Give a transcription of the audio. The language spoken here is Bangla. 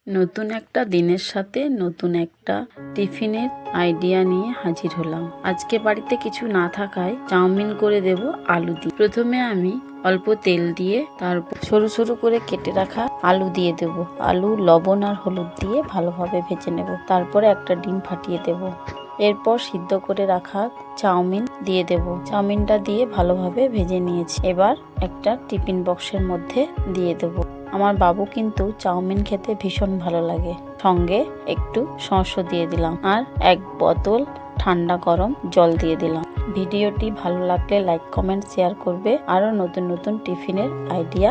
নতুন একটা দিনের সাথে নতুন একটা টিফিনের আইডিয়া নিয়ে হাজির হলাম। আজকে বাড়িতে কিছু না থাকায় চাউমিন করে দেব আলু দিয়ে। প্রথমে আমি অল্প তেল দিয়ে তারপর সরু সরু করে কেটে রাখা আলু দিয়ে দেব। আলু লবণ আর হলুদ দিয়ে ভালোভাবে ভেজে নেব। তারপরে একটা ডিম ফাটিয়ে দেব। এরপর সিদ্ধ করে রাখা চাউমিন দিয়ে দেব। চাউমিনটা দিয়ে ভালোভাবে ভেজে নিয়েছি। এবার একটা টিফিন বক্সের মধ্যে দিয়ে দেব। আমার বাবু কিন্তু চাউমিন খেতে ভীষণ ভালো লাগে। সঙ্গে একটু সসও দিয়ে দিলাম আর এক বোতল ঠান্ডা গরম জল দিয়ে দিলাম। ভিডিওটি ভালো লাগলে লাইক কমেন্ট শেয়ার করবে। আরো নতুন নতুন টিফিনের আইডিয়া